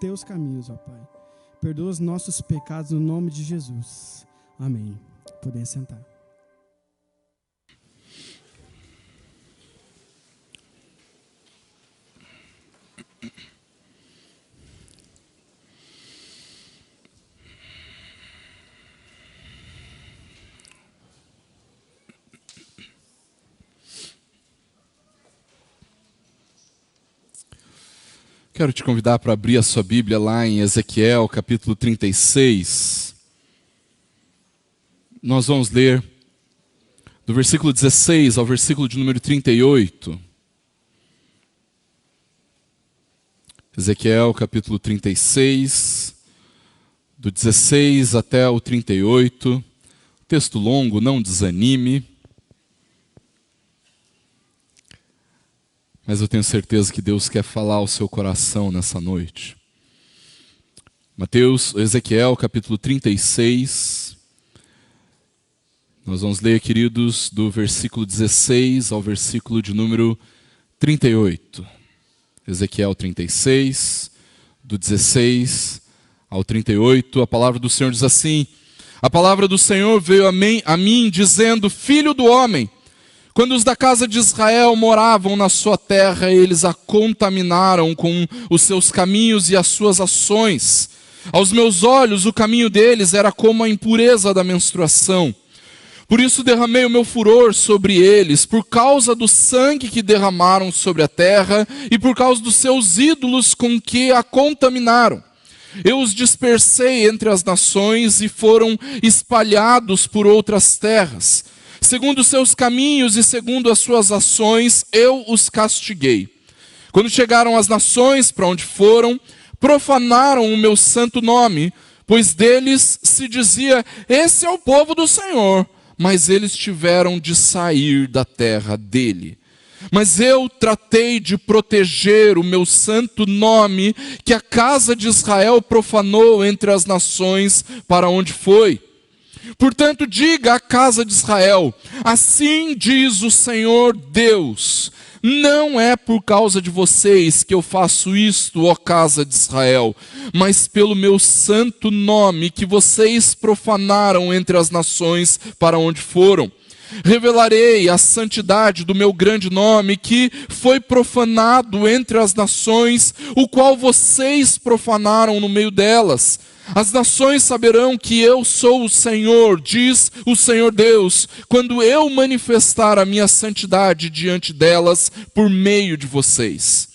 teus caminhos, ó Pai. Perdoa os nossos pecados no nome de Jesus. Amém. Podem sentar. Quero te convidar para abrir a sua Bíblia lá em Ezequiel, capítulo 36. Nós vamos ler do versículo 16 ao versículo de número 38. Ezequiel, capítulo 36, do 16 até o 38. Texto longo, não desanime. Mas eu tenho certeza que Deus quer falar ao seu coração nessa noite. Ezequiel, capítulo 36. Nós vamos ler, queridos, do versículo 16 ao versículo de número 38. Ezequiel 36, do 16 ao 38. A palavra do Senhor diz assim: a palavra do Senhor veio a mim dizendo: filho do homem, quando os da casa de Israel moravam na sua terra, eles a contaminaram com os seus caminhos e as suas ações. Aos meus olhos, o caminho deles era como a impureza da menstruação. Por isso derramei o meu furor sobre eles, por causa do sangue que derramaram sobre a terra e por causa dos seus ídolos com que a contaminaram. Eu os dispersei entre as nações e foram espalhados por outras terras. Segundo os seus caminhos e segundo as suas ações, eu os castiguei. Quando chegaram às nações para onde foram, profanaram o meu santo nome, pois deles se dizia: esse é o povo do Senhor, mas eles tiveram de sair da terra dele. Mas eu tratei de proteger o meu santo nome, que a casa de Israel profanou entre as nações para onde foi. Portanto, diga à casa de Israel: assim diz o Senhor Deus, não é por causa de vocês que eu faço isto, ó casa de Israel, mas pelo meu santo nome que vocês profanaram entre as nações para onde foram. Revelarei a santidade do meu grande nome, que foi profanado entre as nações, o qual vocês profanaram no meio delas. As nações saberão que eu sou o Senhor, diz o Senhor Deus, quando eu manifestar a minha santidade diante delas por meio de vocês.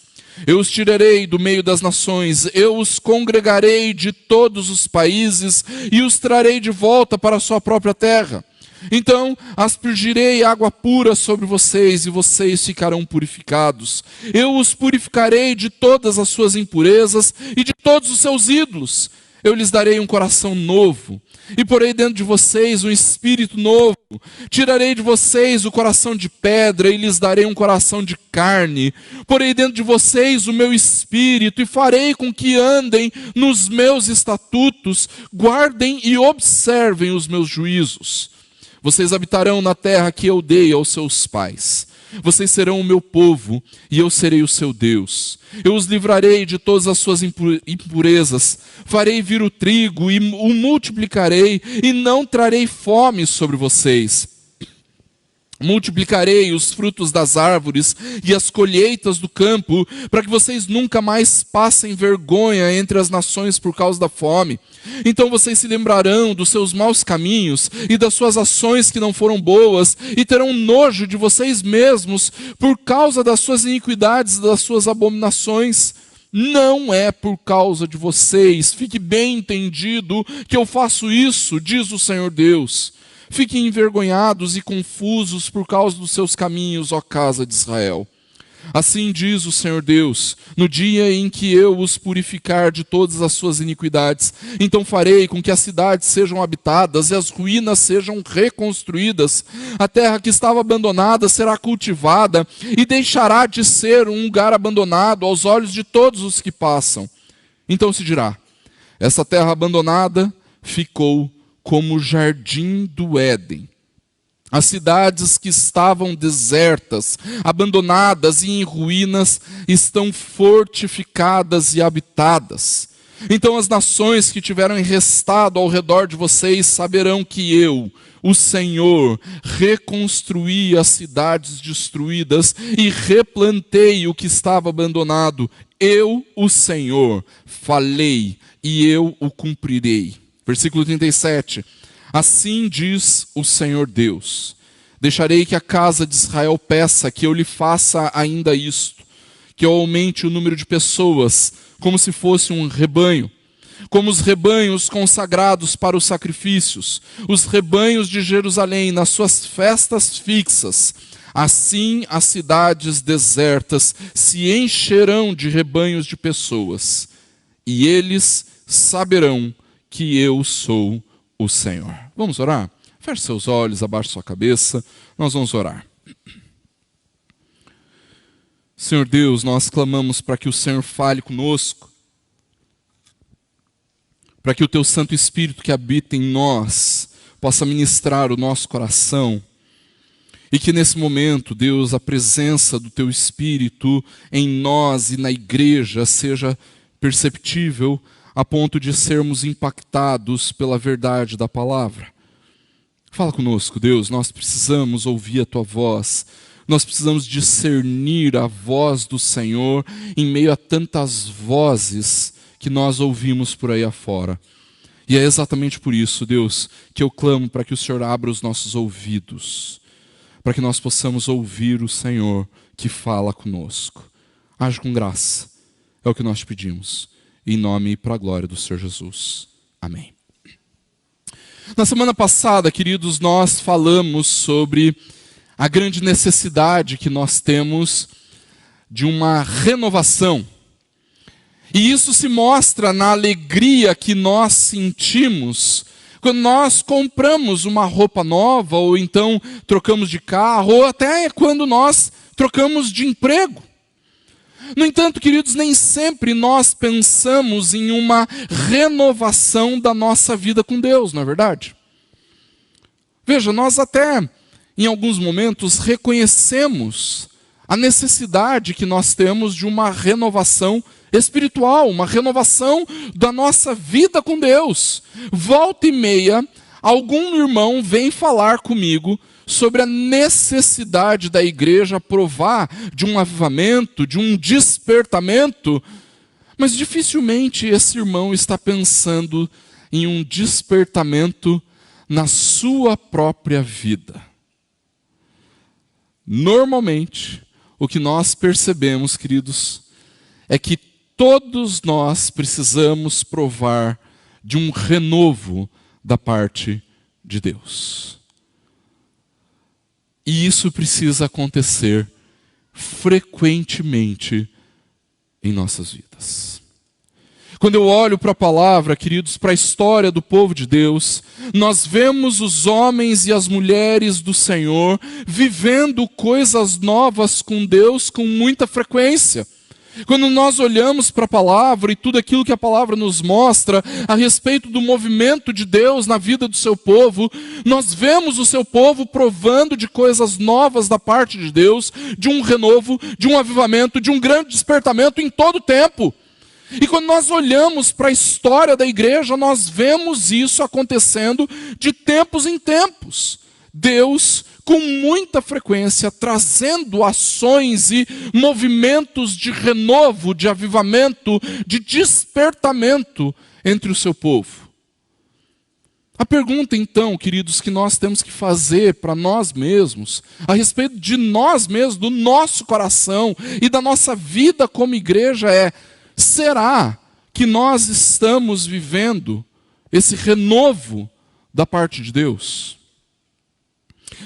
Eu os tirarei do meio das nações, eu os congregarei de todos os países e os trarei de volta para a sua própria terra. Então aspergirei água pura sobre vocês e vocês ficarão purificados. Eu os purificarei de todas as suas impurezas e de todos os seus ídolos. Eu lhes darei um coração novo e porei dentro de vocês um espírito novo. Tirarei de vocês o coração de pedra e lhes darei um coração de carne. Porei dentro de vocês o meu espírito e farei com que andem nos meus estatutos, guardem e observem os meus juízos. Vocês habitarão na terra que eu dei aos seus pais. Vocês serão o meu povo e eu serei o seu Deus. Eu os livrarei de todas as suas impurezas. Farei vir o trigo e o multiplicarei e não trarei fome sobre vocês. Multiplicarei os frutos das árvores e as colheitas do campo, para que vocês nunca mais passem vergonha entre as nações por causa da fome. Então vocês se lembrarão dos seus maus caminhos e das suas ações que não foram boas, e terão nojo de vocês mesmos por causa das suas iniquidades e das suas abominações. Não é por causa de vocês, fique bem entendido, que eu faço isso, diz o Senhor Deus. Fiquem envergonhados e confusos por causa dos seus caminhos, ó casa de Israel. Assim diz o Senhor Deus: no dia em que eu os purificar de todas as suas iniquidades, então farei com que as cidades sejam habitadas e as ruínas sejam reconstruídas. A terra que estava abandonada será cultivada e deixará de ser um lugar abandonado aos olhos de todos os que passam. Então se dirá: essa terra abandonada ficou como o jardim do Éden. As cidades que estavam desertas, abandonadas e em ruínas, estão fortificadas e habitadas. Então as nações que tiveram restado ao redor de vocês saberão que eu, o Senhor, reconstruí as cidades destruídas e replantei o que estava abandonado. Eu, o Senhor, falei e eu o cumprirei. Versículo 37. Assim diz o Senhor Deus: deixarei que a casa de Israel peça que eu lhe faça ainda isto, que eu aumente o número de pessoas, como se fosse um rebanho, como os rebanhos consagrados para os sacrifícios, os rebanhos de Jerusalém nas suas festas fixas. Assim as cidades desertas se encherão de rebanhos de pessoas, e eles saberão que eu sou o Senhor. Vamos orar? Feche seus olhos, abaixe sua cabeça, nós vamos orar. Senhor Deus, nós clamamos para que o Senhor fale conosco, para que o Teu Santo Espírito que habita em nós possa ministrar o nosso coração, e que nesse momento, Deus, a presença do Teu Espírito em nós e na igreja seja perceptível a ponto de sermos impactados pela verdade da palavra. Fala conosco, Deus, nós precisamos ouvir a Tua voz, nós precisamos discernir a voz do Senhor em meio a tantas vozes que nós ouvimos por aí afora. E é exatamente por isso, Deus, que eu clamo para que o Senhor abra os nossos ouvidos, para que nós possamos ouvir o Senhor que fala conosco. Age com graça, é o que nós te pedimos, em nome e para a glória do Senhor Jesus. Amém. Na semana passada, queridos, nós falamos sobre a grande necessidade que nós temos de uma renovação. E isso se mostra na alegria que nós sentimos quando nós compramos uma roupa nova, ou então trocamos de carro, ou até quando nós trocamos de emprego. No entanto, queridos, nem sempre nós pensamos em uma renovação da nossa vida com Deus, não é verdade? Veja, nós até em alguns momentos reconhecemos a necessidade que nós temos de uma renovação espiritual, uma renovação da nossa vida com Deus. Volta e meia, algum irmão vem falar comigo sobre a necessidade da igreja provar de um avivamento, de um despertamento, mas dificilmente esse irmão está pensando em um despertamento na sua própria vida. Normalmente, o que nós percebemos, queridos, é que todos nós precisamos provar de um renovo da parte de Deus. E isso precisa acontecer frequentemente em nossas vidas. Quando eu olho para a palavra, queridos, para a história do povo de Deus, nós vemos os homens e as mulheres do Senhor vivendo coisas novas com Deus com muita frequência. Quando nós olhamos para a palavra e tudo aquilo que a palavra nos mostra a respeito do movimento de Deus na vida do seu povo, nós vemos o seu povo provando de coisas novas da parte de Deus, de um renovo, de um avivamento, de um grande despertamento em todo o tempo. E quando nós olhamos para a história da igreja, nós vemos isso acontecendo de tempos em tempos. Deus, com muita frequência, trazendo ações e movimentos de renovo, de avivamento, de despertamento entre o seu povo. A pergunta, então, queridos, que nós temos que fazer para nós mesmos, a respeito de nós mesmos, do nosso coração e da nossa vida como igreja é: será que nós estamos vivendo esse renovo da parte de Deus?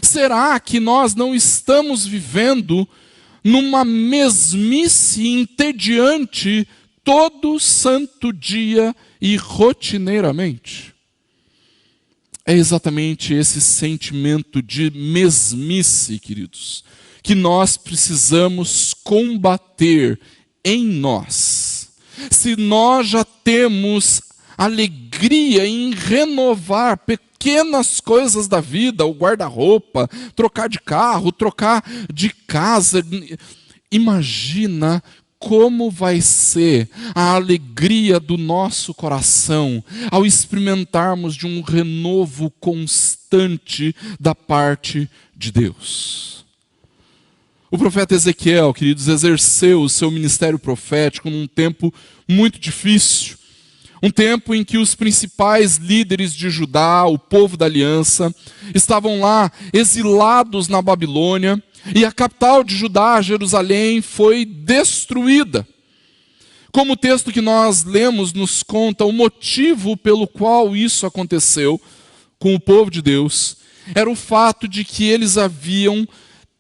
Será que nós não estamos vivendo numa mesmice entediante todo santo dia e rotineiramente? É exatamente esse sentimento de mesmice, queridos, que nós precisamos combater em nós. Se nós já temos alegria em renovar pequenas coisas da vida, o guarda-roupa, trocar de carro, trocar de casa, imagina como vai ser a alegria do nosso coração ao experimentarmos de um renovo constante da parte de Deus. O profeta Ezequiel, queridos, exerceu o seu ministério profético num tempo muito difícil. Um tempo em que os principais líderes de Judá, o povo da aliança, estavam lá exilados na Babilônia, e a capital de Judá, Jerusalém, foi destruída. Como o texto que nós lemos nos conta, o motivo pelo qual isso aconteceu com o povo de Deus era o fato de que eles haviam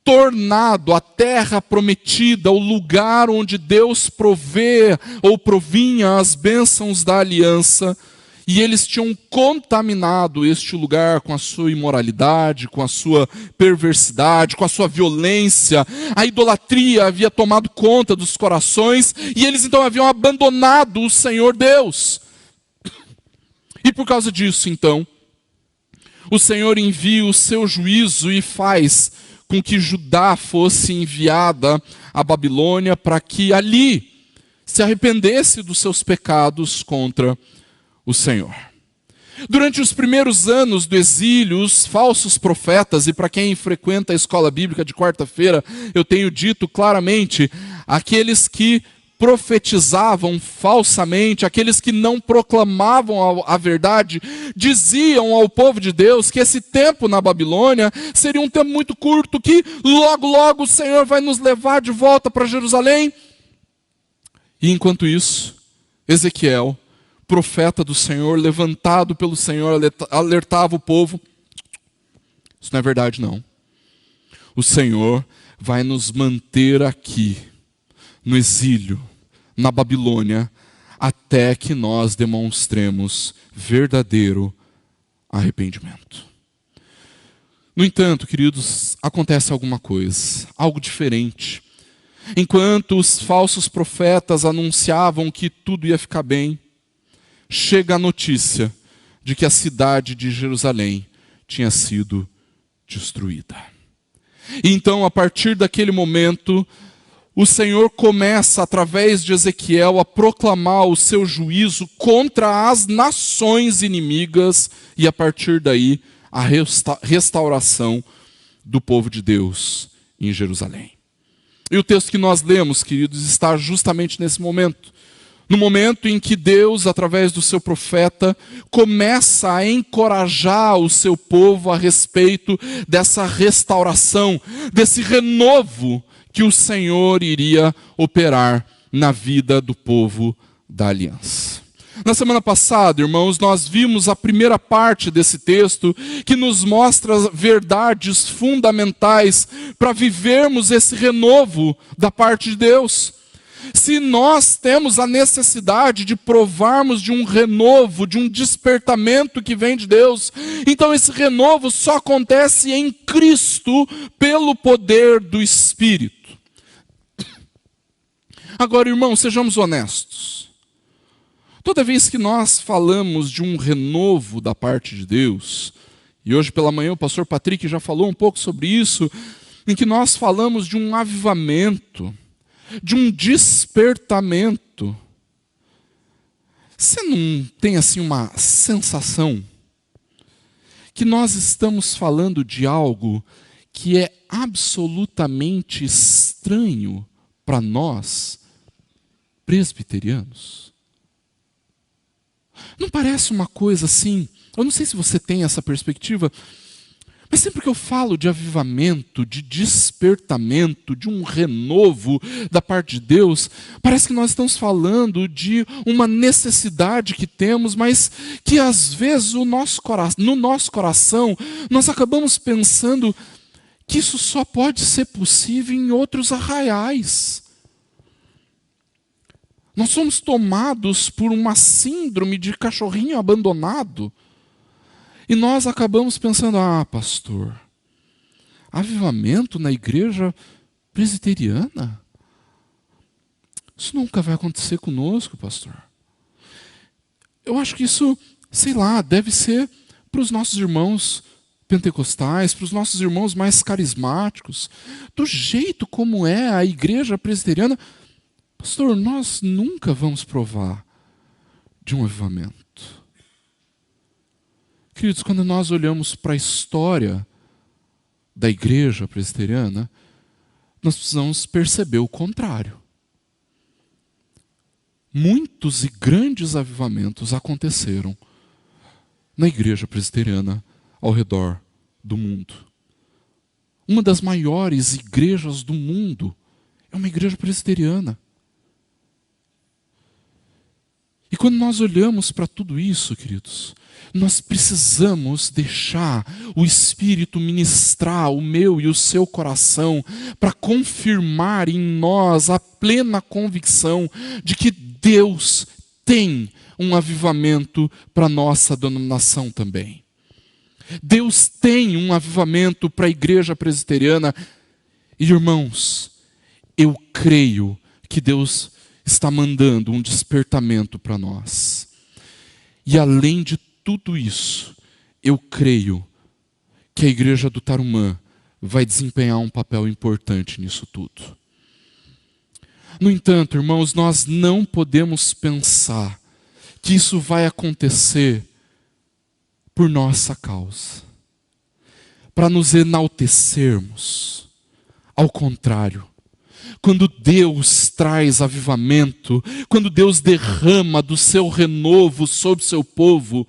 tornado a terra prometida, o lugar onde Deus provê ou provinha as bênçãos da aliança, e eles tinham contaminado este lugar com a sua imoralidade, com a sua perversidade, com a sua violência. A idolatria havia tomado conta dos corações, e eles então haviam abandonado o Senhor Deus. E por causa disso, então, o Senhor envia o seu juízo e faz com que Judá fosse enviada à Babilônia para que ali se arrependesse dos seus pecados contra o Senhor. Durante os primeiros anos do exílio, os falsos profetas, e para quem frequenta a escola bíblica de quarta-feira, eu tenho dito claramente, aqueles que profetizavam falsamente, aqueles que não proclamavam a verdade, diziam ao povo de Deus que esse tempo na Babilônia seria um tempo muito curto, que logo, logo o Senhor vai nos levar de volta para Jerusalém. E enquanto isso, Ezequiel, profeta do Senhor, levantado pelo Senhor, alertava o povo: isso não é verdade, não. O Senhor vai nos manter aqui, no exílio, na Babilônia, até que nós demonstremos verdadeiro arrependimento. No entanto, queridos, acontece alguma coisa, algo diferente. Enquanto os falsos profetas anunciavam que tudo ia ficar bem, chega a notícia de que a cidade de Jerusalém tinha sido destruída. E então, a partir daquele momento, o Senhor começa, através de Ezequiel, a proclamar o seu juízo contra as nações inimigas, e a partir daí, a restauração do povo de Deus em Jerusalém. E o texto que nós lemos, queridos, está justamente nesse momento. No momento em que Deus, através do seu profeta, começa a encorajar o seu povo a respeito dessa restauração, desse renovo que o Senhor iria operar na vida do povo da aliança. Na semana passada, irmãos, nós vimos a primeira parte desse texto que nos mostra verdades fundamentais para vivermos esse renovo da parte de Deus. Se nós temos a necessidade de provarmos de um renovo, de um despertamento que vem de Deus, então esse renovo só acontece em Cristo pelo poder do Espírito. Agora, irmãos, sejamos honestos. Toda vez que nós falamos de um renovo da parte de Deus, e hoje pela manhã o pastor Patrick já falou um pouco sobre isso, em que nós falamos de um avivamento, de um despertamento, você não tem assim uma sensação que nós estamos falando de algo que é absolutamente estranho para nós, presbiterianos? Não parece uma coisa assim? Eu não sei se você tem essa perspectiva, mas sempre que eu falo de avivamento, de despertamento, de um renovo da parte de Deus, parece que nós estamos falando de uma necessidade que temos, mas que às vezes no nosso coração nós acabamos pensando que isso só pode ser possível em outros arraiais. Nós somos tomados por uma síndrome de cachorrinho abandonado. E nós acabamos pensando: pastor, avivamento na igreja presbiteriana? Isso nunca vai acontecer conosco, pastor. Eu acho que isso, deve ser para os nossos irmãos pentecostais, para os nossos irmãos mais carismáticos. Do jeito como é a igreja presbiteriana, Pastor, nós nunca vamos provar de um avivamento. Queridos, quando nós olhamos para a história da igreja presbiteriana, nós precisamos perceber o contrário. Muitos e grandes avivamentos aconteceram na igreja presbiteriana ao redor do mundo. Uma das maiores igrejas do mundo é uma igreja presbiteriana. E quando nós olhamos para tudo isso, queridos, nós precisamos deixar o Espírito ministrar o meu e o seu coração para confirmar em nós a plena convicção de que Deus tem um avivamento para a nossa denominação também. Deus tem um avivamento para a igreja presbiteriana. E, irmãos, eu creio que Deus está mandando um despertamento para nós. E além de tudo isso, eu creio que a igreja do Tarumã vai desempenhar um papel importante nisso tudo. No entanto, irmãos, nós não podemos pensar que isso vai acontecer por nossa causa, para nos enaltecermos. Ao contrário, quando Deus traz avivamento, quando Deus derrama do seu renovo sobre o seu povo,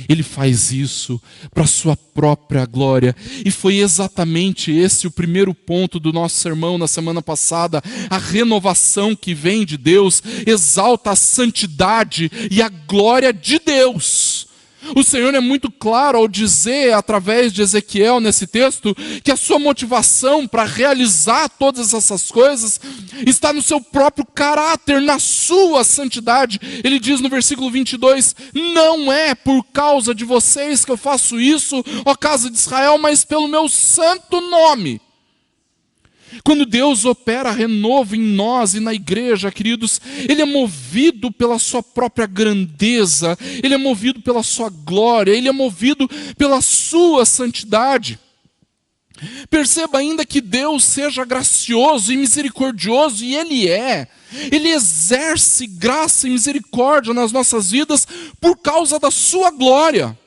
Ele faz isso para a sua própria glória. E foi exatamente esse o primeiro ponto do nosso sermão na semana passada. A renovação que vem de Deus exalta a santidade e a glória de Deus. O Senhor é muito claro ao dizer, através de Ezequiel nesse texto, que a sua motivação para realizar todas essas coisas está no seu próprio caráter, na sua santidade. Ele diz no versículo 22, não é por causa de vocês que eu faço isso, ó casa de Israel, mas pelo meu santo nome. Quando Deus opera renovo em nós e na igreja, queridos, Ele é movido pela sua própria grandeza, Ele é movido pela sua glória, Ele é movido pela sua santidade. Perceba ainda que Deus seja gracioso e misericordioso, e Ele é. Ele exerce graça e misericórdia nas nossas vidas por causa da sua glória.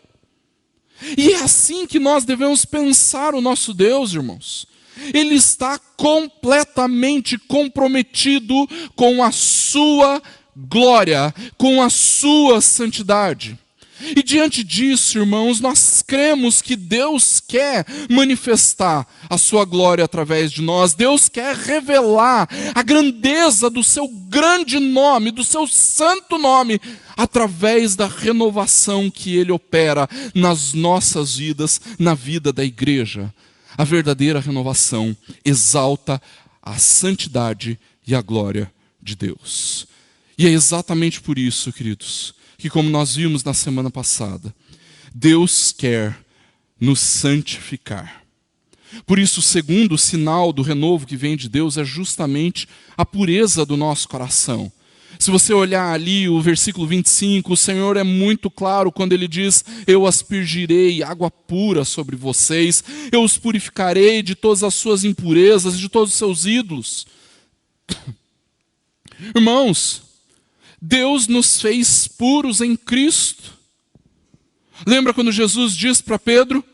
E é assim que nós devemos pensar o nosso Deus, irmãos. Ele está completamente comprometido com a sua glória, com a sua santidade. E diante disso, irmãos, nós cremos que Deus quer manifestar a sua glória através de nós. Deus quer revelar a grandeza do seu grande nome, do seu santo nome, através da renovação que Ele opera nas nossas vidas, na vida da igreja. A verdadeira renovação exalta a santidade e a glória de Deus. E é exatamente por isso, queridos, que como nós vimos na semana passada, Deus quer nos santificar. Por isso, o segundo sinal do renovo que vem de Deus é justamente a pureza do nosso coração. Se você olhar ali o versículo 25, o Senhor é muito claro quando Ele diz, eu aspergirei água pura sobre vocês, eu os purificarei de todas as suas impurezas, de todos os seus ídolos. Irmãos, Deus nos fez puros em Cristo. Lembra quando Jesus diz para Pedro,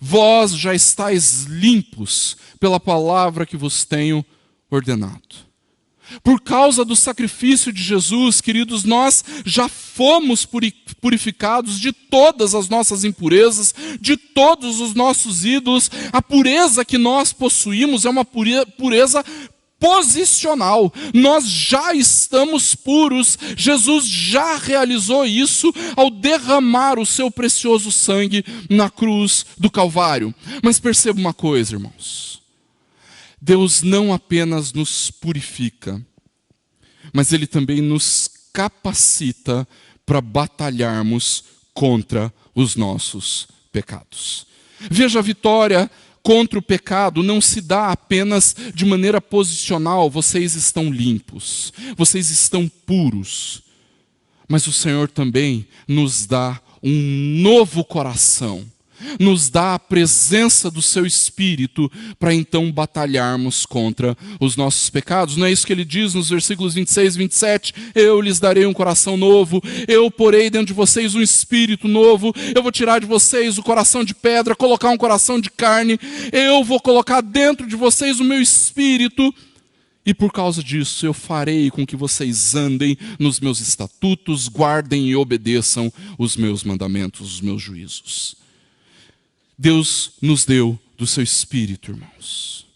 vós já estáis limpos pela palavra que vos tenho ordenado. Por causa do sacrifício de Jesus, queridos, nós já fomos purificados de todas as nossas impurezas, de todos os nossos ídolos. A pureza que nós possuímos é uma pureza posicional. Nós já estamos puros. Jesus já realizou isso ao derramar o seu precioso sangue na cruz do Calvário. Mas perceba uma coisa, irmãos. Deus não apenas nos purifica, mas Ele também nos capacita para batalharmos contra os nossos pecados. Veja, a vitória contra o pecado não se dá apenas de maneira posicional, vocês estão limpos, vocês estão puros, mas o Senhor também nos dá um novo coração. nos dá a presença do seu Espírito para então batalharmos contra os nossos pecados. Não é isso que ele diz nos versículos 26 e 27? Eu lhes darei um coração novo, eu porei dentro de vocês um espírito novo, eu vou tirar de vocês o coração de pedra, colocar um coração de carne, eu vou colocar dentro de vocês o meu espírito. E por causa disso eu farei com que vocês andem nos meus estatutos, guardem e obedeçam os meus mandamentos, os meus juízos. Deus nos deu do seu Espírito, irmãos.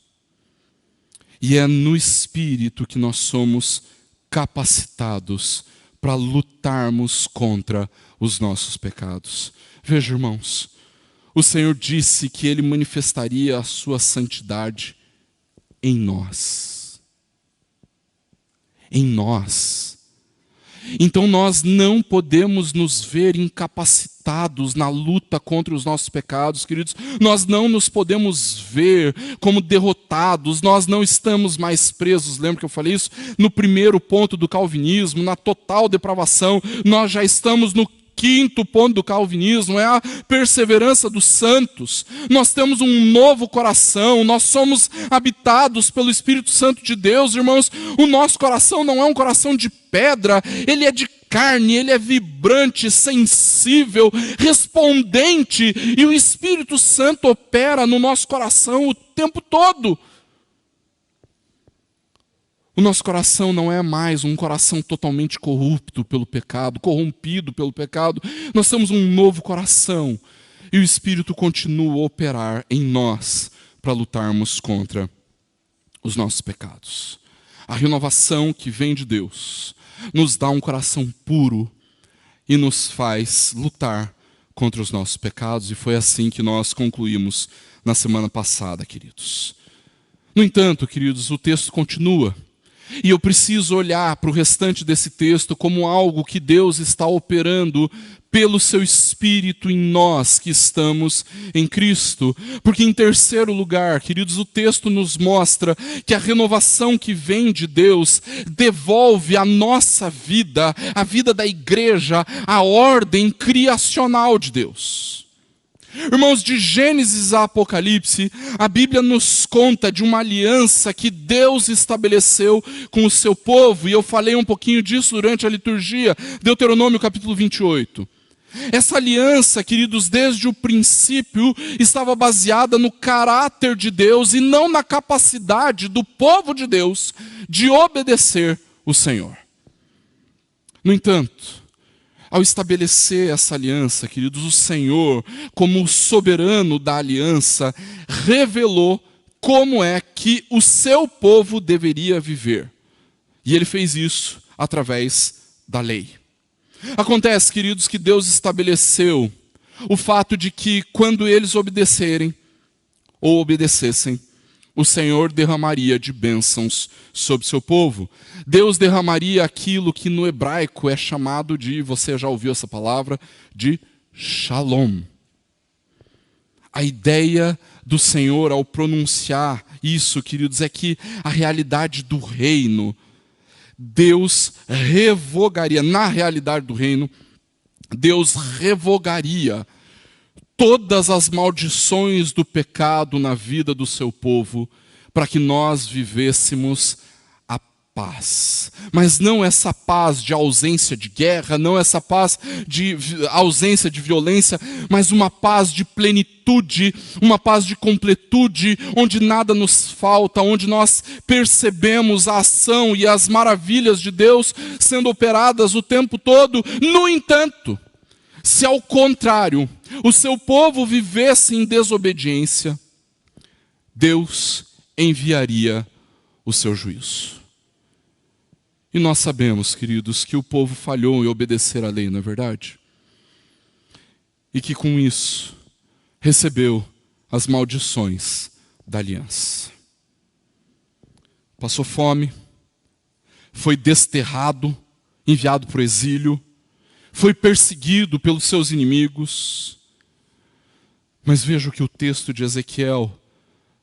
E é no Espírito que nós somos capacitados para lutarmos contra os nossos pecados. Veja, irmãos, o Senhor disse que Ele manifestaria a sua santidade em nós. Em nós. Então nós não podemos nos ver incapacitados na luta contra os nossos pecados, queridos. Nós não nos podemos ver como derrotados, nós não estamos mais presos. Lembra que eu falei isso? No primeiro ponto do calvinismo, na total depravação, nós já estamos no quinto ponto do calvinismo, é a perseverança dos santos. Nós temos um novo coração, nós somos habitados pelo Espírito Santo de Deus, irmãos. O nosso coração não é um coração de pedra, ele é de carne, ele é vibrante, sensível, respondente, e o Espírito Santo opera no nosso coração o tempo todo. O nosso coração não é mais um coração totalmente corrupto pelo pecado, corrompido pelo pecado. Nós temos um novo coração e o Espírito continua a operar em nós para lutarmos contra os nossos pecados. A renovação que vem de Deus nos dá um coração puro e nos faz lutar contra os nossos pecados, e foi assim que nós concluímos na semana passada, queridos. No entanto, queridos, o texto continua. E eu preciso olhar para o restante desse texto como algo que Deus está operando pelo seu Espírito em nós que estamos em Cristo. Porque em terceiro lugar, queridos, o texto nos mostra que a renovação que vem de Deus devolve à nossa vida, à vida da igreja, a ordem criacional de Deus. Irmãos, de Gênesis a Apocalipse, a Bíblia nos conta de uma aliança que Deus estabeleceu com o seu povo, e eu falei um pouquinho disso durante a liturgia, Deuteronômio capítulo 28. Essa aliança, queridos, desde o princípio, estava baseada no caráter de Deus e não na capacidade do povo de Deus de obedecer o Senhor. No entanto, ao estabelecer essa aliança, queridos, o Senhor, como o soberano da aliança, revelou como é que o seu povo deveria viver. E ele fez isso através da lei. Acontece, queridos, que Deus estabeleceu o fato de que quando eles obedecerem ou obedecessem, o Senhor derramaria de bênçãos sobre seu povo. Deus derramaria aquilo que no hebraico é chamado de, você já ouviu essa palavra, de shalom. A ideia do Senhor ao pronunciar isso, queridos, é que a realidade do reino, Deus revogaria, na realidade do reino, Deus revogaria todas as maldições do pecado na vida do seu povo, para que nós vivêssemos a paz. Mas não essa paz de ausência de guerra, não essa paz de ausência de violência, mas uma paz de plenitude, uma paz de completude, onde nada nos falta, onde nós percebemos a ação e as maravilhas de Deus sendo operadas o tempo todo. No entanto, se ao contrário, o seu povo vivesse em desobediência, Deus enviaria o seu juízo. E nós sabemos, queridos, que o povo falhou em obedecer à lei, não é verdade? E que com isso recebeu as maldições da aliança. Passou fome, foi desterrado, enviado para o exílio, foi perseguido pelos seus inimigos. Mas veja o que o texto de Ezequiel,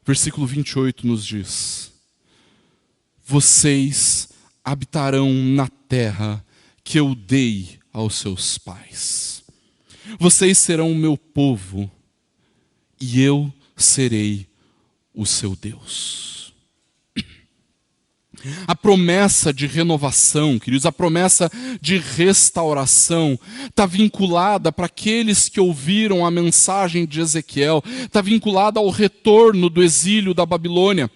versículo 28, nos diz. Vocês habitarão na terra que eu dei aos seus pais. Vocês serão o meu povo, e eu serei o seu Deus. A promessa de renovação, queridos, a promessa de restauração está vinculada para aqueles que ouviram a mensagem de Ezequiel, está vinculada ao retorno do exílio da Babilônia.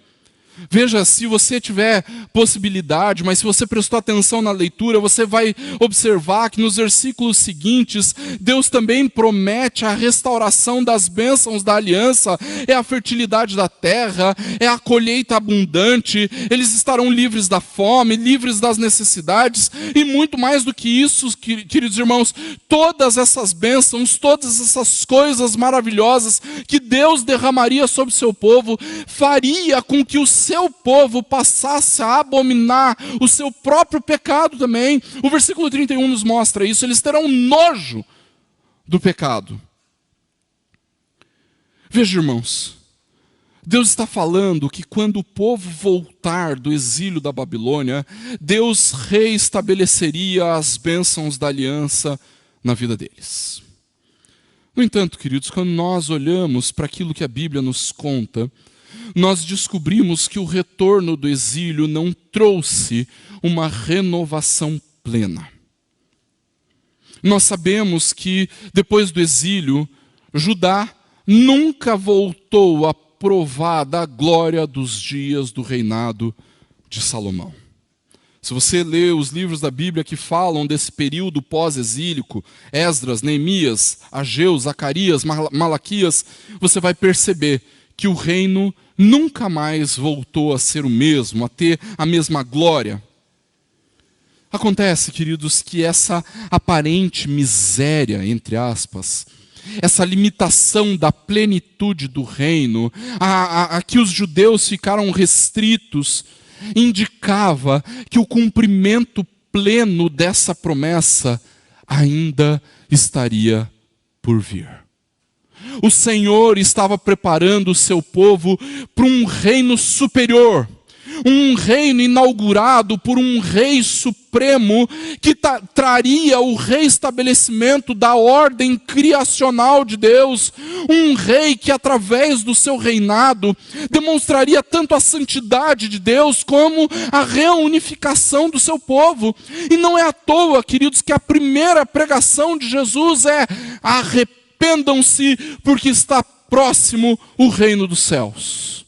Veja, se você tiver possibilidade, mas se você prestou atenção na leitura, você vai observar que nos versículos seguintes, Deus também promete a restauração das bênçãos da aliança, é a fertilidade da terra, é a colheita abundante, eles estarão livres da fome, livres das necessidades, e muito mais do que isso, queridos irmãos, todas essas bênçãos, todas essas coisas maravilhosas que Deus derramaria sobre o seu povo, faria com que o seu povo passasse a abominar o seu próprio pecado também. O versículo 31 nos mostra isso. Eles terão nojo do pecado. Veja, irmãos, Deus está falando que quando o povo voltar do exílio da Babilônia, Deus reestabeleceria as bênçãos da aliança na vida deles. No entanto, queridos, quando nós olhamos para aquilo que a Bíblia nos conta, nós descobrimos que o retorno do exílio não trouxe uma renovação plena. Nós sabemos que depois do exílio, Judá nunca voltou a provar da glória dos dias do reinado de Salomão. Se você lê os livros da Bíblia que falam desse período pós-exílico, Esdras, Neemias, Ageu, Zacarias, Malaquias, você vai perceber que o reino nunca mais voltou a ser o mesmo, a ter a mesma glória. Acontece, queridos, que essa aparente miséria, entre aspas, essa limitação da plenitude do reino, a que os judeus ficaram restritos, indicava que o cumprimento pleno dessa promessa ainda estaria por vir. O Senhor estava preparando o seu povo para um reino superior, um reino inaugurado por um rei supremo que traria o reestabelecimento da ordem criacional de Deus, um rei que através do seu reinado demonstraria tanto a santidade de Deus como a reunificação do seu povo. E não é à toa, queridos, que a primeira pregação de Jesus é: arrependam-se, porque está próximo o reino dos céus.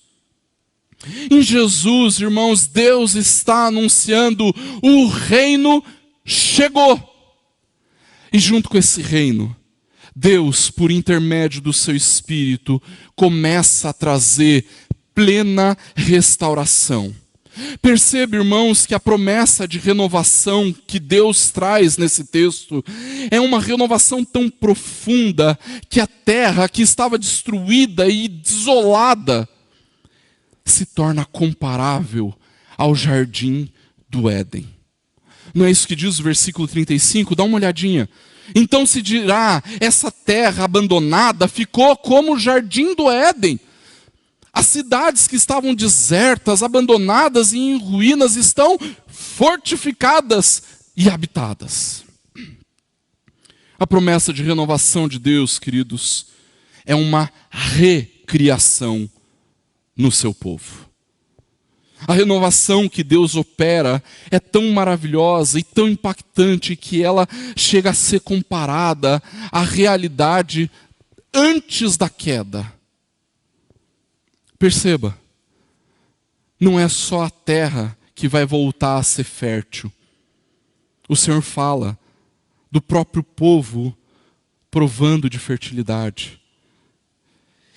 Em Jesus, irmãos, Deus está anunciando: o reino chegou. E junto com esse reino, Deus, por intermédio do seu Espírito, começa a trazer plena restauração. Percebe, irmãos, que a promessa de renovação que Deus traz nesse texto é uma renovação tão profunda que a terra que estava destruída e desolada se torna comparável ao jardim do Éden. Não é isso que diz o versículo 35? Dá uma olhadinha. Então se dirá: essa terra abandonada ficou como o jardim do Éden. As cidades que estavam desertas, abandonadas e em ruínas estão fortificadas e habitadas. A promessa de renovação de Deus, queridos, é uma recriação no seu povo. A renovação que Deus opera é tão maravilhosa e tão impactante que ela chega a ser comparada à realidade antes da queda. Perceba, não é só a terra que vai voltar a ser fértil. O Senhor fala do próprio povo provando de fertilidade.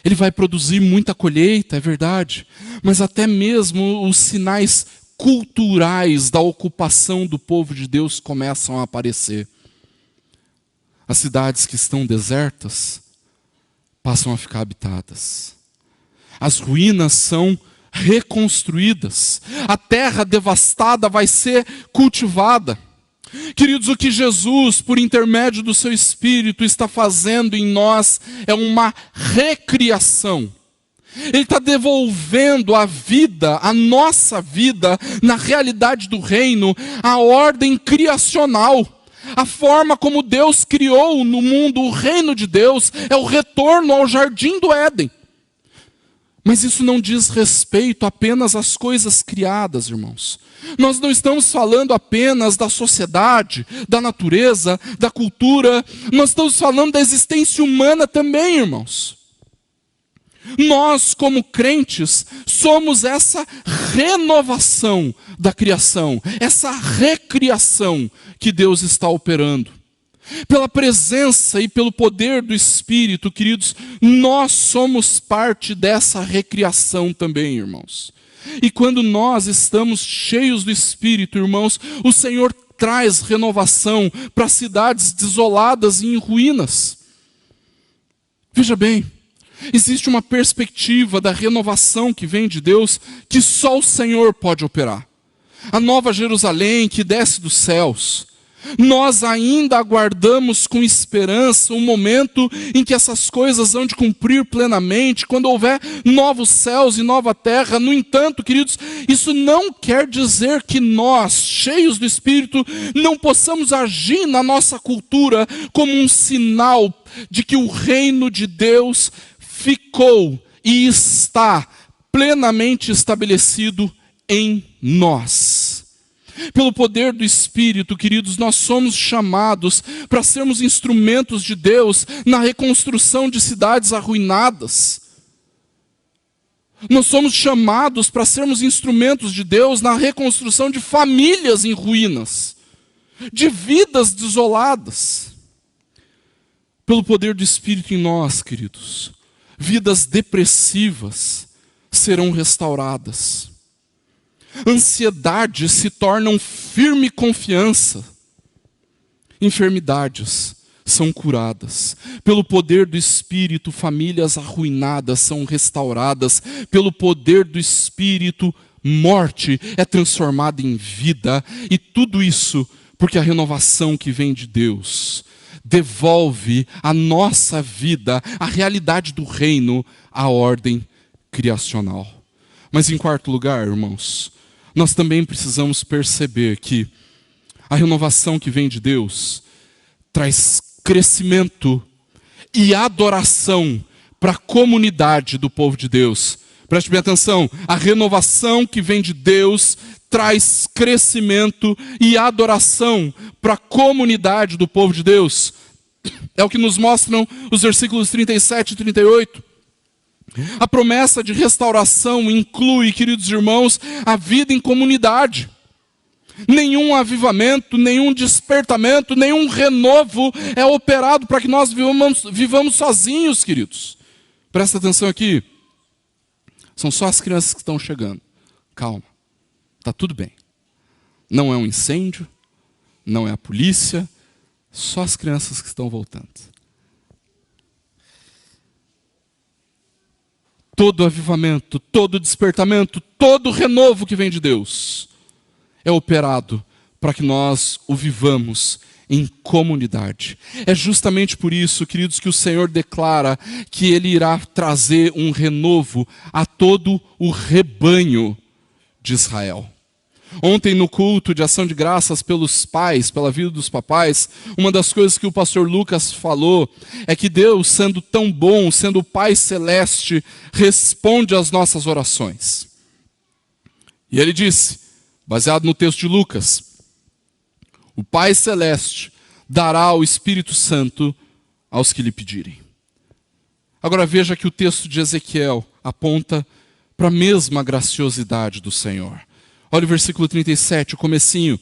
Ele vai produzir muita colheita, é verdade, mas até mesmo os sinais culturais da ocupação do povo de Deus começam a aparecer. As cidades que estão desertas passam a ficar habitadas. As ruínas são reconstruídas. A terra devastada vai ser cultivada. Queridos, o que Jesus, por intermédio do seu Espírito, está fazendo em nós é uma recriação. Ele está devolvendo a vida, a nossa vida, na realidade do reino, a ordem criacional. A forma como Deus criou no mundo o reino de Deus é o retorno ao jardim do Éden. Mas isso não diz respeito apenas às coisas criadas, irmãos. Nós não estamos falando apenas da sociedade, da natureza, da cultura. Nós estamos falando da existência humana também, irmãos. Nós, como crentes, somos essa renovação da criação, essa recriação que Deus está operando. Pela presença e pelo poder do Espírito, queridos, nós somos parte dessa recriação também, irmãos. E quando nós estamos cheios do Espírito, irmãos, o Senhor traz renovação para cidades desoladas e em ruínas. Veja bem, existe uma perspectiva da renovação que vem de Deus que só o Senhor pode operar. A nova Jerusalém que desce dos céus. Nós ainda aguardamos com esperança um momento em que essas coisas vão de cumprir plenamente, quando houver novos céus e nova terra. No entanto, queridos, isso não quer dizer que nós, cheios do Espírito, não possamos agir na nossa cultura como um sinal de que o reino de Deus ficou e está plenamente estabelecido em nós. Pelo poder do Espírito, queridos, nós somos chamados para sermos instrumentos de Deus na reconstrução de cidades arruinadas. Nós somos chamados para sermos instrumentos de Deus na reconstrução de famílias em ruínas, de vidas desoladas. Pelo poder do Espírito em nós, queridos, vidas depressivas serão restauradas. Ansiedade se tornam firme confiança. Enfermidades são curadas. Pelo poder do Espírito, famílias arruinadas são restauradas. Pelo poder do Espírito, morte é transformada em vida. E tudo isso porque a renovação que vem de Deus devolve a nossa vida, a realidade do reino, à ordem criacional. Mas em quarto lugar, irmãos, nós também precisamos perceber que a renovação que vem de Deus traz crescimento e adoração para a comunidade do povo de Deus. Preste bem atenção, a renovação que vem de Deus traz crescimento e adoração para a comunidade do povo de Deus. É o que nos mostram os versículos 37 e 38. A promessa de restauração inclui, queridos irmãos, a vida em comunidade. Nenhum avivamento, nenhum despertamento, nenhum renovo é operado para que nós vivamos sozinhos, queridos. Presta atenção aqui. São só as crianças que estão chegando. Calma, está tudo bem. Não é um incêndio, não é a polícia, só as crianças que estão voltando. Todo avivamento, todo despertamento, todo renovo que vem de Deus é operado para que nós o vivamos em comunidade. É justamente por isso, queridos, que o Senhor declara que Ele irá trazer um renovo a todo o rebanho de Israel. Ontem no culto de ação de graças pelos pais, pela vida dos papais, uma das coisas que o pastor Lucas falou é que Deus, sendo tão bom, sendo o Pai Celeste, responde às nossas orações. E ele disse, baseado no texto de Lucas, o Pai Celeste dará o Espírito Santo aos que lhe pedirem. Agora veja que o texto de Ezequiel aponta para a mesma graciosidade do Senhor. Olha o versículo 37, o comecinho.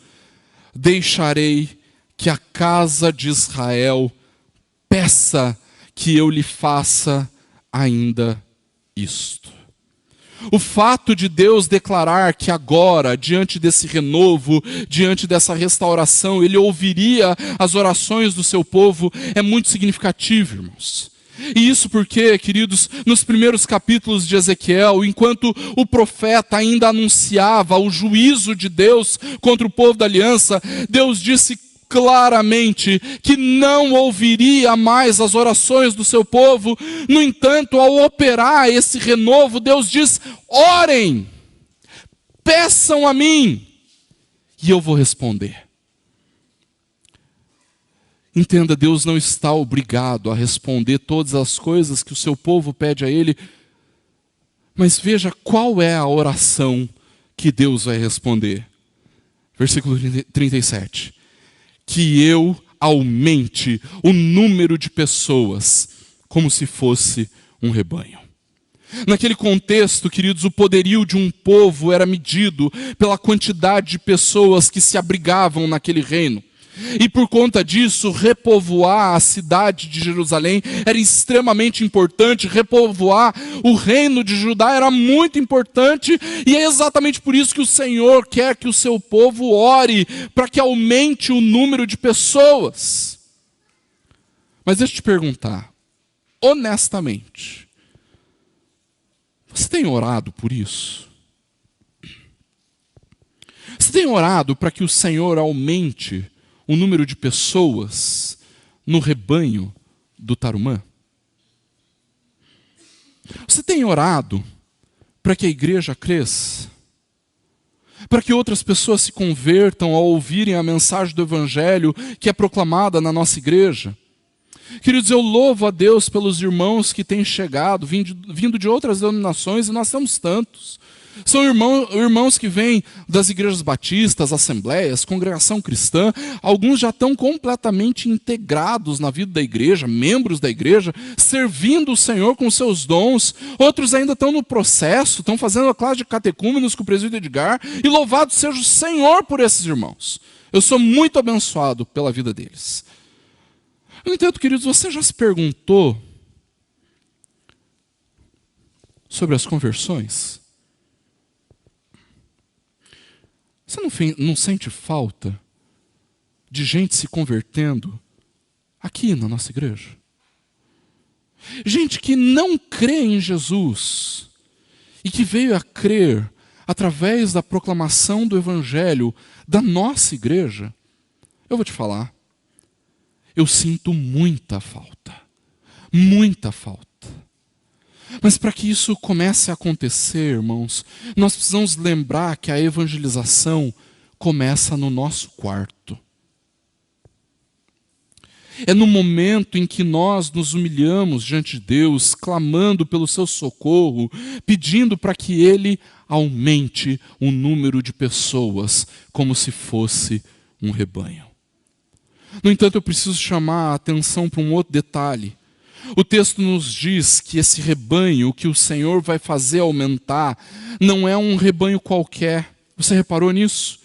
Deixarei que a casa de Israel peça que eu lhe faça ainda isto. O fato de Deus declarar que agora, diante desse renovo, diante dessa restauração, Ele ouviria as orações do seu povo, é muito significativo, irmãos. E isso porque, queridos, nos primeiros capítulos de Ezequiel, enquanto o profeta ainda anunciava o juízo de Deus contra o povo da aliança, Deus disse claramente que não ouviria mais as orações do seu povo. No entanto, ao operar esse renovo, Deus diz, orem, peçam a mim, e eu vou responder. Entenda, Deus não está obrigado a responder todas as coisas que o seu povo pede a Ele, mas veja qual é a oração que Deus vai responder. Versículo 37. Que eu aumente o número de pessoas como se fosse um rebanho. Naquele contexto, queridos, o poderio de um povo era medido pela quantidade de pessoas que se abrigavam naquele reino. E por conta disso, repovoar a cidade de Jerusalém era extremamente importante. Repovoar o reino de Judá era muito importante. E é exatamente por isso que o Senhor quer que o seu povo ore para que aumente o número de pessoas. Mas deixa eu te perguntar, honestamente, você tem orado por isso? Você tem orado para que o Senhor aumente o número de pessoas no rebanho do Tarumã? Você tem orado para que a igreja cresça? Para que outras pessoas se convertam ao ouvirem a mensagem do Evangelho que é proclamada na nossa igreja? Queridos, eu louvo a Deus pelos irmãos que têm chegado, vindo de outras denominações, e nós temos tantos. São irmãos que vêm das igrejas batistas, assembleias, congregação cristã. Alguns já estão completamente integrados na vida da igreja, membros da igreja, servindo o Senhor com seus dons. Outros ainda estão no processo, estão fazendo a classe de catecúmenos com o presbítero Edgar. E louvado seja o Senhor por esses irmãos. Eu sou muito abençoado pela vida deles. No entanto, queridos, você já se perguntou sobre as conversões? Você não sente falta de gente se convertendo aqui na nossa igreja? Gente que não crê em Jesus e que veio a crer através da proclamação do Evangelho da nossa igreja. Eu vou te falar, eu sinto muita falta. Muita falta. Mas para que isso comece a acontecer, irmãos, nós precisamos lembrar que a evangelização começa no nosso quarto. É no momento em que nós nos humilhamos diante de Deus, clamando pelo seu socorro, pedindo para que Ele aumente o número de pessoas como se fosse um rebanho. No entanto, eu preciso chamar a atenção para um outro detalhe. O texto nos diz que esse rebanho que o Senhor vai fazer aumentar não é um rebanho qualquer. Você reparou nisso?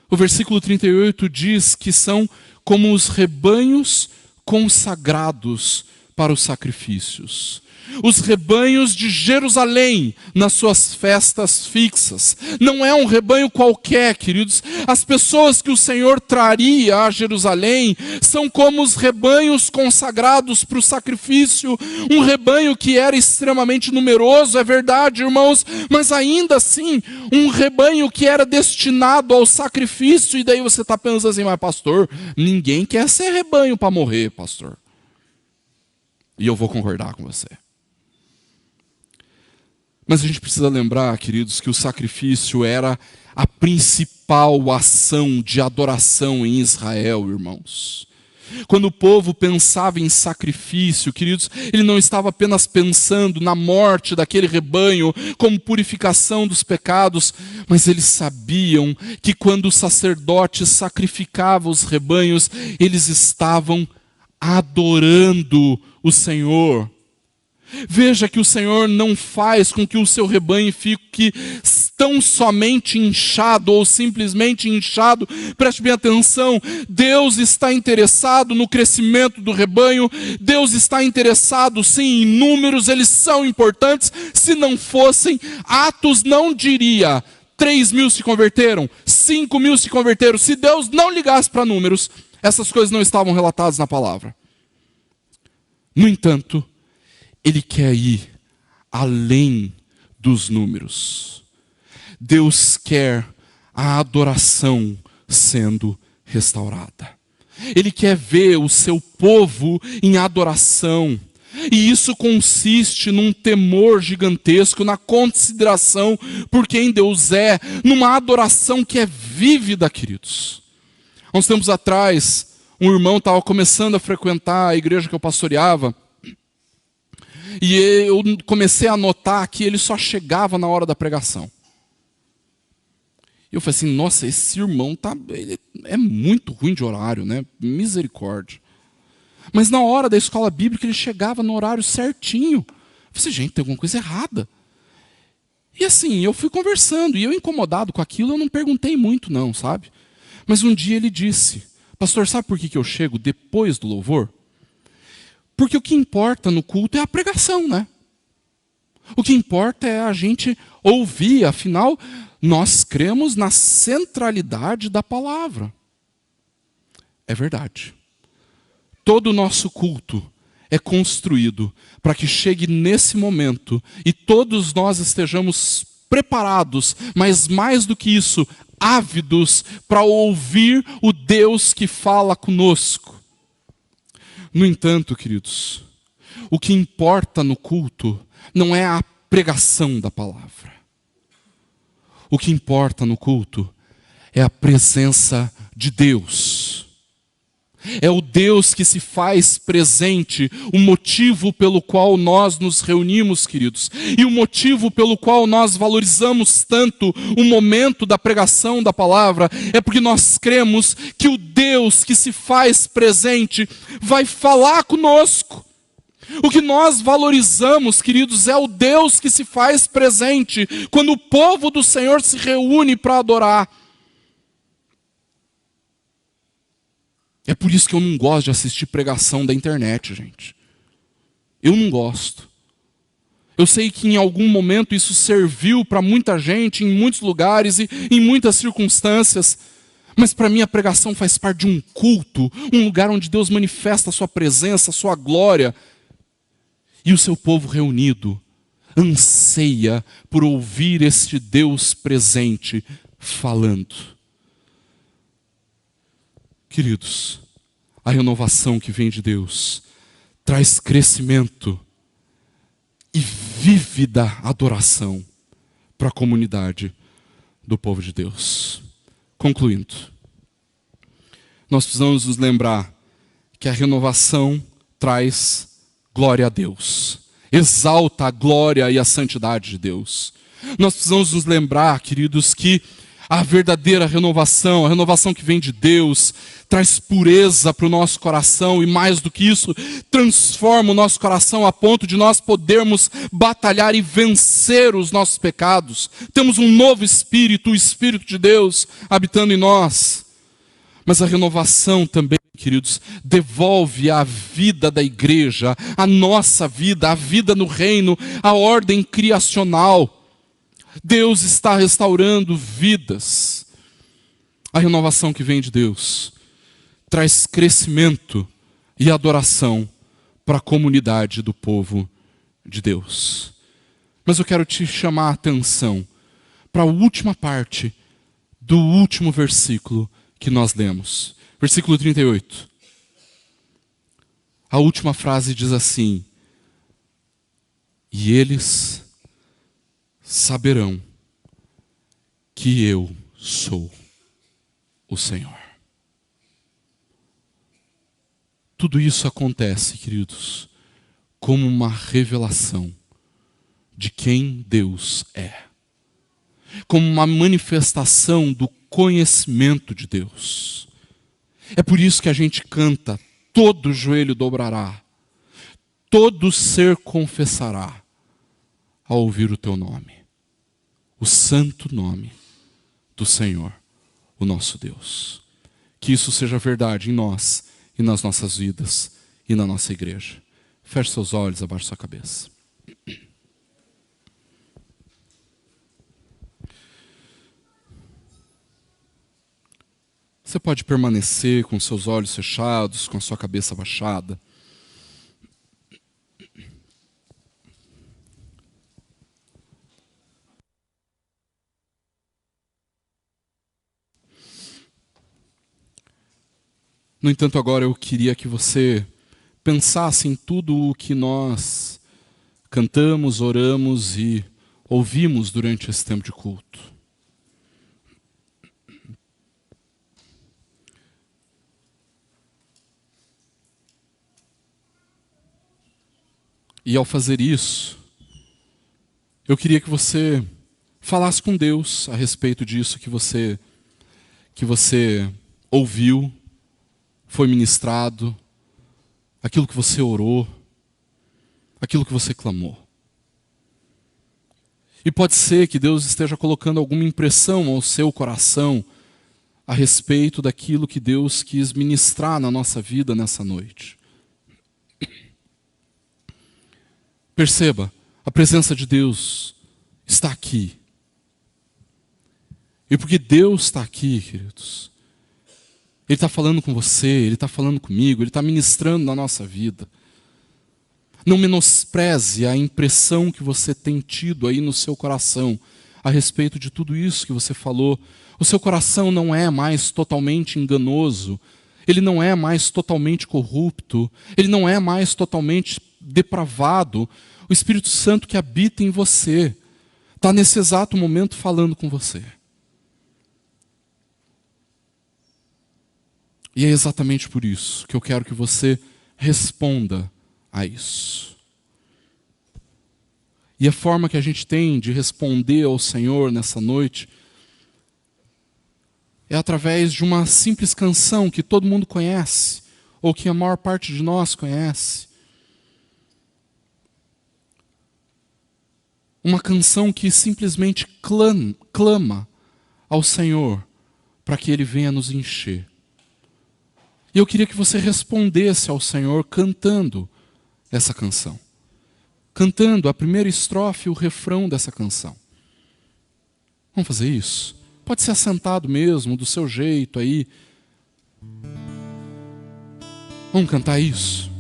O versículo 38 diz que são como os rebanhos consagrados para os sacrifícios. Os rebanhos de Jerusalém nas suas festas fixas. Não é um rebanho qualquer, queridos. As pessoas que o Senhor traria a Jerusalém são como os rebanhos consagrados para o sacrifício. Um rebanho que era extremamente numeroso, é verdade, irmãos, mas ainda assim, um rebanho que era destinado ao sacrifício. E daí você está pensando assim, mas pastor, ninguém quer ser rebanho para morrer, pastor. E eu vou concordar com você. Mas a gente precisa lembrar, queridos, que o sacrifício era a principal ação de adoração em Israel, irmãos. Quando o povo pensava em sacrifício, queridos, ele não estava apenas pensando na morte daquele rebanho como purificação dos pecados, mas eles sabiam que quando o sacerdote sacrificava os rebanhos, eles estavam adorando o Senhor. Veja que o Senhor não faz com que o seu rebanho fique tão somente inchado ou simplesmente inchado. Preste bem atenção, Deus está interessado no crescimento do rebanho, Deus está interessado sim em números, eles são importantes. Se não fossem, Atos não diria 3.000 se converteram, 5.000 se converteram. Se Deus não ligasse para números, essas coisas não estavam relatadas na palavra. No entanto, Ele quer ir além dos números. Deus quer a adoração sendo restaurada. Ele quer ver o seu povo em adoração. E isso consiste num temor gigantesco, na consideração por quem Deus é, numa adoração que é vívida, queridos. Há uns tempos atrás, Um irmão estava começando a frequentar a igreja que eu pastoreava, e eu comecei a notar que ele só chegava na hora da pregação. Eu falei assim, nossa, esse irmão ele é muito ruim de horário, né? Misericórdia. Mas na hora da escola bíblica ele chegava no horário certinho. Eu falei assim, gente, tem alguma coisa errada. E assim, eu fui conversando, e eu incomodado com aquilo, eu não perguntei muito não, sabe? Mas um dia ele disse, pastor, sabe por que eu chego depois do louvor? Porque o que importa no culto é a pregação, né? O que importa é a gente ouvir, afinal, nós cremos na centralidade da palavra. É verdade. Todo o nosso culto é construído para que chegue nesse momento e todos nós estejamos preparados, mas mais do que isso, ávidos para ouvir o Deus que fala conosco. No entanto, queridos, o que importa no culto não é a pregação da palavra. O que importa no culto é a presença de Deus. É o Deus que se faz presente, o motivo pelo qual nós nos reunimos, queridos, e o motivo pelo qual nós valorizamos tanto o momento da pregação da palavra, é porque nós cremos que o Deus que se faz presente vai falar conosco. O que nós valorizamos, queridos, é o Deus que se faz presente quando o povo do Senhor se reúne para adorar. É por isso que eu não gosto de assistir pregação da internet, gente. Eu não gosto. Eu sei que em algum momento isso serviu para muita gente, em muitos lugares e em muitas circunstâncias. Mas para mim a pregação faz parte de um culto, um lugar onde Deus manifesta a sua presença, a sua glória. E o seu povo reunido anseia por ouvir este Deus presente falando. Queridos, a renovação que vem de Deus traz crescimento e vívida adoração para a comunidade do povo de Deus. Concluindo, nós precisamos nos lembrar que a renovação traz glória a Deus, exalta a glória e a santidade de Deus. Nós precisamos nos lembrar, queridos, que a verdadeira renovação, a renovação que vem de Deus, traz pureza para o nosso coração e mais do que isso, transforma o nosso coração a ponto de nós podermos batalhar e vencer os nossos pecados. Temos um novo Espírito, o Espírito de Deus habitando em nós. Mas a renovação também, queridos, devolve a vida da igreja, a nossa vida, a vida no reino, a ordem criacional. Deus está restaurando vidas. A renovação que vem de Deus traz crescimento e adoração para a comunidade do povo de Deus. Mas eu quero te chamar a atenção para a última parte do último versículo que nós lemos. Versículo 38. A última frase diz assim: e eles saberão que eu sou o Senhor. Tudo isso acontece, queridos, como uma revelação de quem Deus é. Como uma manifestação do conhecimento de Deus. É por isso que a gente canta: todo joelho dobrará, todo ser confessará ao ouvir o teu nome, o santo nome do Senhor, o nosso Deus. Que isso seja verdade em nós e nas nossas vidas e na nossa igreja. Feche seus olhos, abaixe sua cabeça. Você pode permanecer com seus olhos fechados, com a sua cabeça abaixada. No entanto, agora eu queria que você pensasse em tudo o que nós cantamos, oramos e ouvimos durante esse tempo de culto. E ao fazer isso, eu queria que você falasse com Deus a respeito disso que você ouviu, foi ministrado, aquilo que você orou, aquilo que você clamou. E pode ser que Deus esteja colocando alguma impressão ao seu coração a respeito daquilo que Deus quis ministrar na nossa vida nessa noite. Perceba, a presença de Deus está aqui. E porque Deus está aqui, queridos, Ele está falando com você, Ele está falando comigo, Ele está ministrando na nossa vida. Não menospreze a impressão que você tem tido aí no seu coração a respeito de tudo isso que você falou. O seu coração não é mais totalmente enganoso, ele não é mais totalmente corrupto, ele não é mais totalmente depravado. O Espírito Santo que habita em você está nesse exato momento falando com você. E é exatamente por isso que eu quero que você responda a isso. E a forma que a gente tem de responder ao Senhor nessa noite é através de uma simples canção que todo mundo conhece, ou que a maior parte de nós conhece. Uma canção que simplesmente clama ao Senhor para que Ele venha nos encher. E eu queria que você respondesse ao Senhor cantando essa canção. Cantando a primeira estrofe e o refrão dessa canção. Vamos fazer isso? Pode ser assentado mesmo, do seu jeito aí. Vamos cantar isso?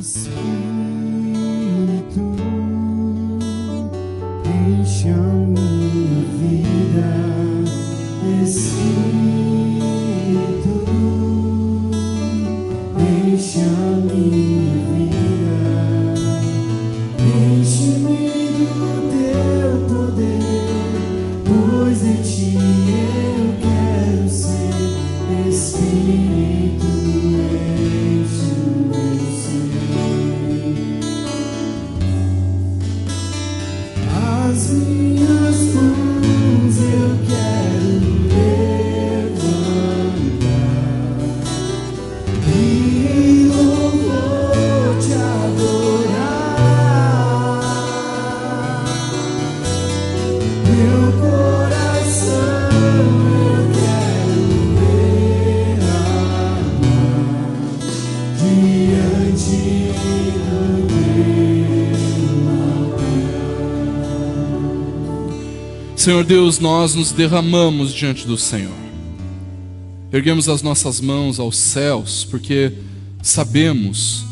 Espírito, enche a minha vida. Espírito, enche a minha vida. Enche-me do teu poder, pois em ti eu quero ser. Espírito, enche o meu ser. As minhas mãos eu quero levantar e em louvor te adorar. Meu coração eu quero derramar diante do Senhor Deus, nós nos derramamos diante do Senhor. Erguemos as nossas mãos aos céus, porque sabemos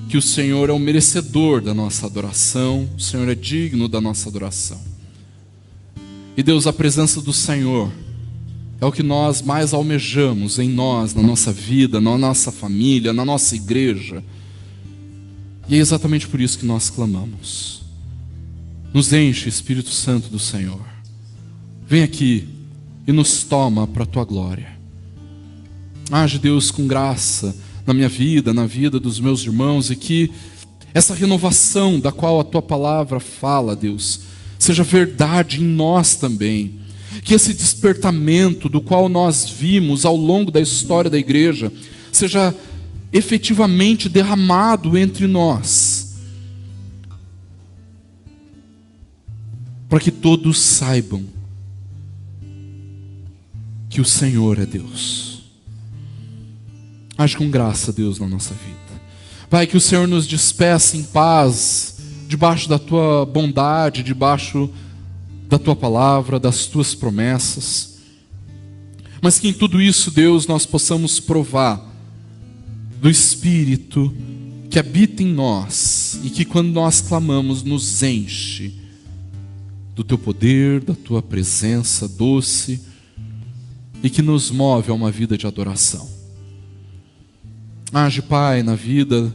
que o Senhor é o merecedor da nossa adoração, o Senhor é digno da nossa adoração. E Deus, a presença do Senhor é o que nós mais almejamos em nós, na nossa vida, na nossa família, na nossa igreja. E é exatamente por isso que nós clamamos. Nos enche, Espírito Santo do Senhor. Vem aqui e nos toma para a tua glória. Age, Deus, com graça na minha vida, na vida dos meus irmãos, e que essa renovação da qual a tua palavra fala, Deus, seja verdade em nós também. Que esse despertamento do qual nós vimos ao longo da história da igreja seja efetivamente derramado entre nós, para que todos saibam que o Senhor é Deus. Age com graça, Deus, na nossa vida. Pai, que o Senhor nos despeça em paz, debaixo da tua bondade, debaixo da tua palavra, das tuas promessas. Mas que em tudo isso, Deus, nós possamos provar do Espírito que habita em nós e que quando nós clamamos nos enche do teu poder, da tua presença doce, e que nos move a uma vida de adoração. Age, Pai, na vida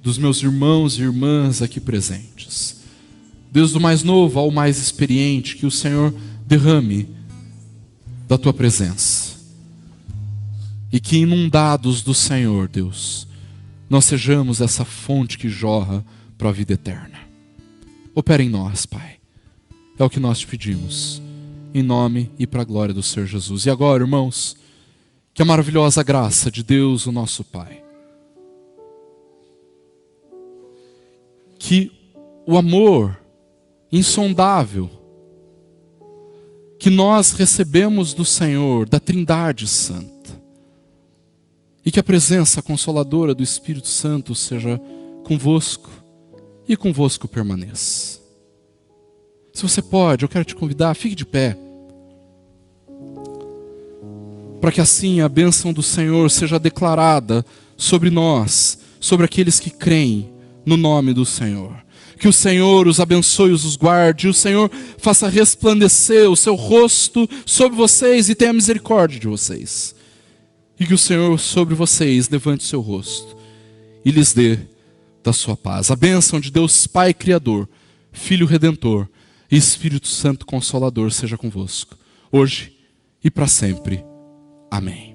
dos meus irmãos e irmãs aqui presentes. desde o mais novo ao mais experiente, que o Senhor derrame da tua presença. E que inundados do Senhor, Deus, nós sejamos essa fonte que jorra para a vida eterna. Opera em nós, Pai. É o que nós te pedimos, em nome e para a glória do Senhor Jesus. E agora, irmãos, que a maravilhosa graça de Deus, o nosso Pai, que o amor insondável que nós recebemos do Senhor, da Trindade Santa, e que a presença consoladora do Espírito Santo seja convosco e convosco permaneça. Se você pode, eu quero te convidar, fique de pé, para que assim a bênção do Senhor seja declarada sobre nós, sobre aqueles que creem no nome do Senhor. Que o Senhor os abençoe e os guarde, e o Senhor faça resplandecer o seu rosto sobre vocês e tenha misericórdia de vocês. E que o Senhor sobre vocês levante o seu rosto e lhes dê da sua paz. A bênção de Deus Pai Criador, Filho Redentor e Espírito Santo Consolador seja convosco, hoje e para sempre. Amém.